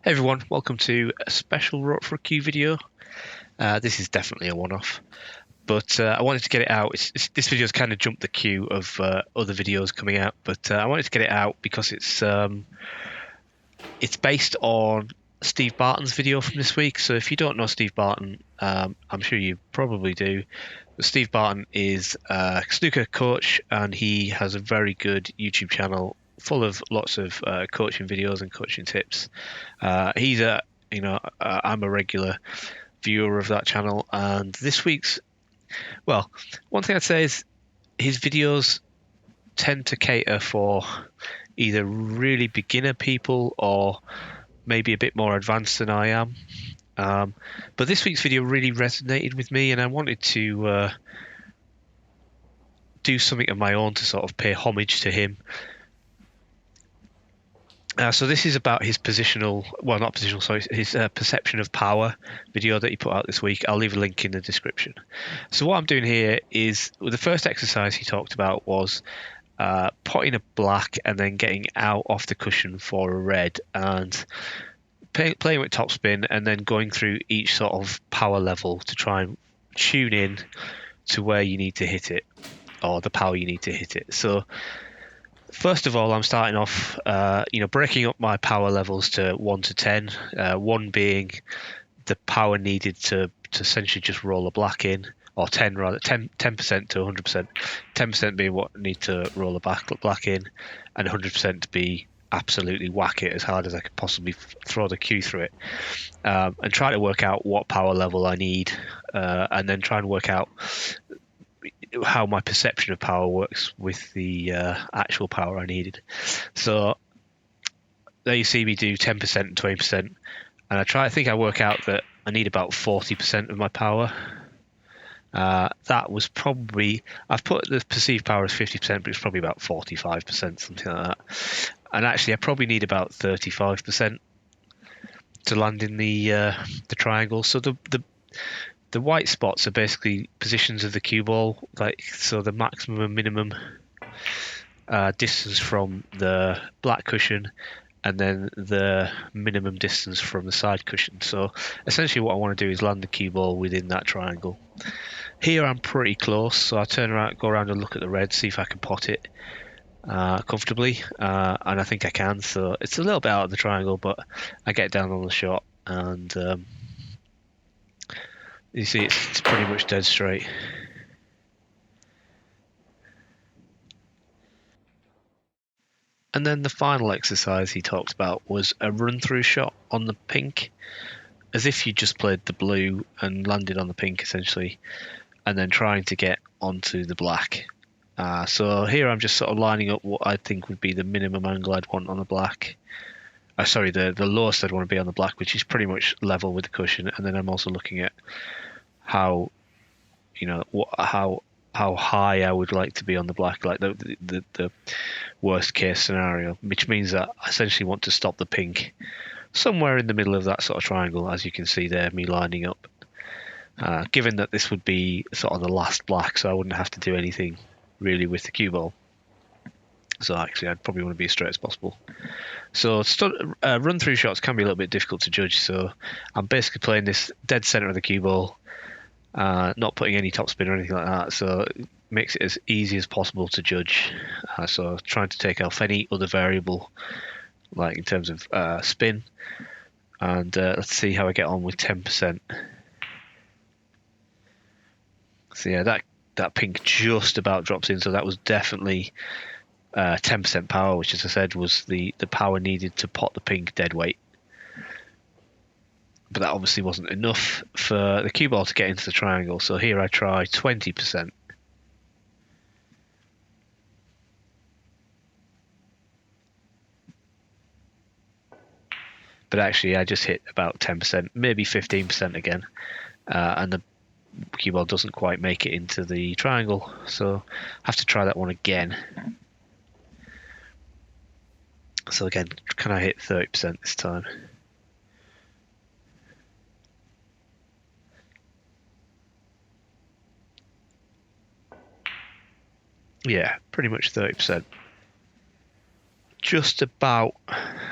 Hey everyone, welcome to a special Wrote for a Q video. This is definitely a one-off, but I wanted to get it out. This video's kind of jumped the queue of other videos coming out, but I wanted to get it out because it's based on Steve Barton's video from this week. So if you don't know Steve Barton, I'm sure you probably do. But Steve Barton is a snooker coach, and he has a very good YouTube channel full of lots of coaching videos and coaching tips. I'm a regular viewer of that channel, and this week's, well, one thing I'd say is his videos tend to cater for either really beginner people or maybe a bit more advanced than I am. But this week's video really resonated with me, and I wanted to do something of my own to sort of pay homage to him. So this is about his his perception of power video that he put out this week. I'll leave a link in the description. So what I'm doing here is, well, the first exercise he talked about was potting a black and then getting out off the cushion for a red, and playing with topspin, and then going through each sort of power level to try and tune in to where you need to hit it, or the power you need to hit it. So first of all, I'm starting off, breaking up my power levels to 1 to 10. 1 being the power needed to essentially just roll a black in, or 10 rather, 10% to 100%. 10% being what I need to roll a black in, and 100% to be absolutely whack it as hard as I could possibly throw the cue through it, and try to work out what power level I need, and then try and work out how my perception of power works with the actual power I needed. So there you see me do 10% and 20%, and I think I work out that I need about 40% of my power. That was probably, I've put the perceived power as 50%, but it's probably about 45%, something like that. And actually, I probably need about 35% to land in the triangle. So the white spots are basically positions of the cue ball, so the maximum and minimum distance from the black cushion, and then the minimum distance from the side cushion. So essentially what I want to do is land the cue ball within that triangle. Here I'm pretty close, so I turn around, go around and look at the red, see if I can pot it comfortably, and I think I can. So it's a little bit out of the triangle, but I get down on the shot, and you see it's pretty much dead straight. And then the final exercise he talked about was a run-through shot on the pink, as if you just played the blue and landed on the pink essentially, and then trying to get onto the black. So here I'm just sort of lining up what I think would be the minimum angle I'd want on the black. The lowest I'd want to be on the black, which is pretty much level with the cushion. And then I'm also looking at how high I would like to be on the black, like the worst case scenario, which means that I essentially want to stop the pink somewhere in the middle of that sort of triangle, as you can see there, me lining up. Given that this would be sort of the last black, so I wouldn't have to do anything really with the cue ball. So actually, I'd probably want to be as straight as possible. So run-through shots can be a little bit difficult to judge. So I'm basically playing this dead center of the cue ball, not putting any topspin or anything like that. So it makes it as easy as possible to judge. So trying to take off any other variable, like in terms of spin. And let's see how I get on with 10%. So yeah, that pink just about drops in. So that was definitely 10% power, which, as I said, was the power needed to pot the pink dead weight. But that obviously wasn't enough for the cue ball to get into the triangle. So here I try 20%. But actually, I just hit about 10%, maybe 15% again. And the cue ball doesn't quite make it into the triangle. So I have to try that one again. So again, can I hit 30% this time? Yeah, pretty much 30%. Just about,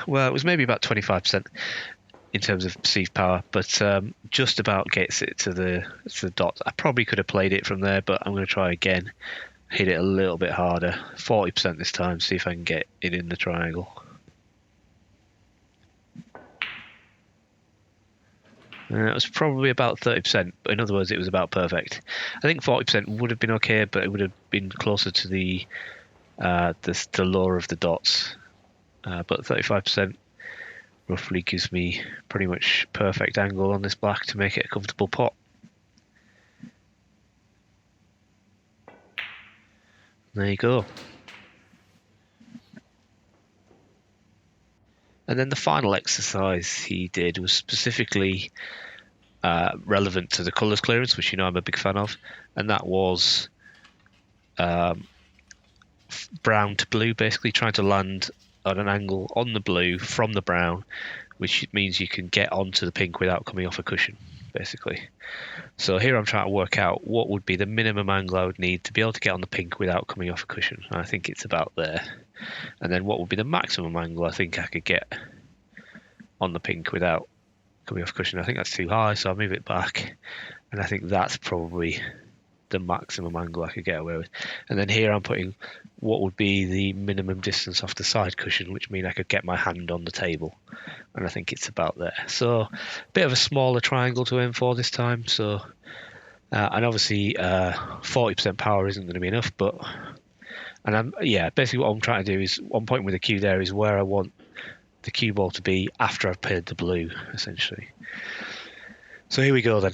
well, it was maybe about 25%. in terms of perceived power, but just about gets it to the dot. I probably could have played it from there, but I'm going to try again. Hit it a little bit harder, 40% this time, see if I can get it in the triangle. It was probably about 30%, but in other words, it was about perfect. I think 40% would have been okay, but it would have been closer to the lower of the dots. But 35% roughly gives me pretty much perfect angle on this black to make it a comfortable pot. There you go. And then the final exercise he did was specifically relevant to the colours clearance, which you know I'm a big fan of, and that was brown to blue, basically trying to land at an angle on the blue from the brown, which means you can get onto the pink without coming off a cushion, basically. So here I'm trying to work out what would be the minimum angle I would need to be able to get on the pink without coming off a cushion. And I think it's about there. And then what would be the maximum angle I think I could get on the pink without coming off a cushion. I think that's too high, so I'll move it back. And I think that's probably the maximum angle I could get away with. And then here I'm putting what would be the minimum distance off the side cushion, which means I could get my hand on the table. And I think it's about there. So a bit of a smaller triangle to aim for this time. So and obviously 40% power isn't going to be enough, but basically what I'm trying to do is, one point with the cue there is where I want the cue ball to be after I've played the blue, essentially. So here we go then.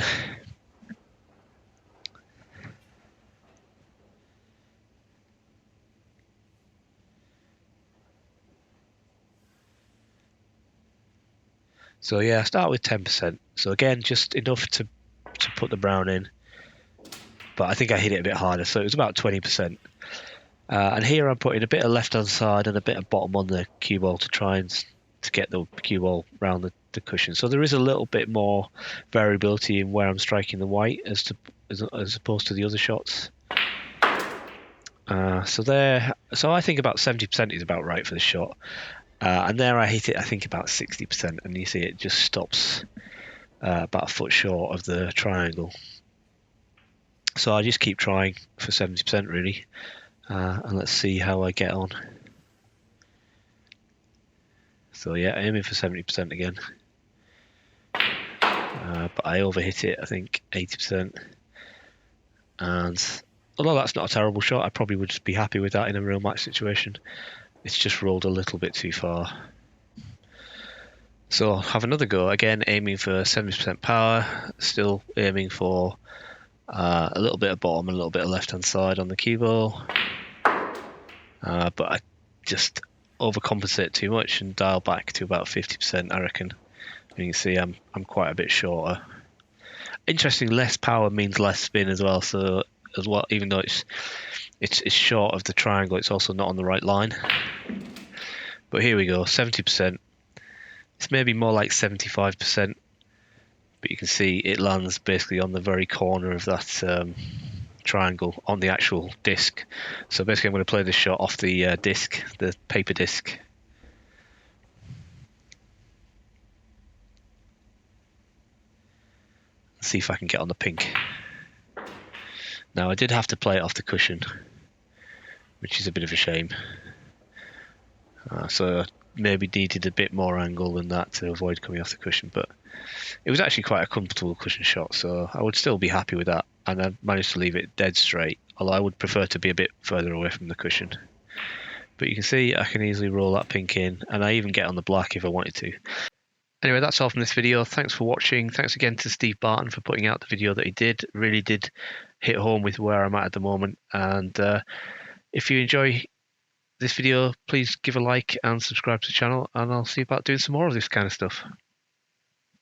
So yeah, I start with 10%. So again, just enough to put the brown in. But I think I hit it a bit harder, so it was about 20%. And here I'm putting a bit of left-hand side and a bit of bottom on the cue ball to try and to get the cue ball around the cushion. So there is a little bit more variability in where I'm striking the white as opposed to the other shots. So I think about 70% is about right for the shot. And there I hit it, I think about 60%, and you see it just stops about a foot short of the triangle. So I just keep trying for 70% really, and let's see how I get on. So yeah, aiming for 70% again, but I overhit it, I think 80%. And although that's not a terrible shot, I probably would just be happy with that in a real match situation. It's just rolled a little bit too far. So I'll have another go, again aiming for 70% power, still aiming for a little bit of bottom and a little bit of left-hand side on the cue ball. But I just overcompensate too much and dial back to about 50%, I reckon. You can see I'm quite a bit shorter. Interesting, less power means less spin as well. So as well, even though it's short of the triangle, it's also not on the right line. But here we go, 70%. It's maybe more like 75%, but you can see it lands basically on the very corner of that triangle on the actual disc. So basically I'm going to play this shot off the disc, the paper disc. See if I can get on the pink. Now I did have to play it off the cushion, which is a bit of a shame. So I maybe needed a bit more angle than that to avoid coming off the cushion, but it was actually quite a comfortable cushion shot, so I would still be happy with that. And I managed to leave it dead straight, although I would prefer to be a bit further away from the cushion. But you can see I can easily roll that pink in, and I even get on the black if I wanted to. Anyway, that's all from this video. Thanks for watching. Thanks again to Steve Barton for putting out the video that he did. Really did hit home with where I'm at the moment. And if you enjoy this video, please give a like and subscribe to the channel, and I'll see about doing some more of this kind of stuff.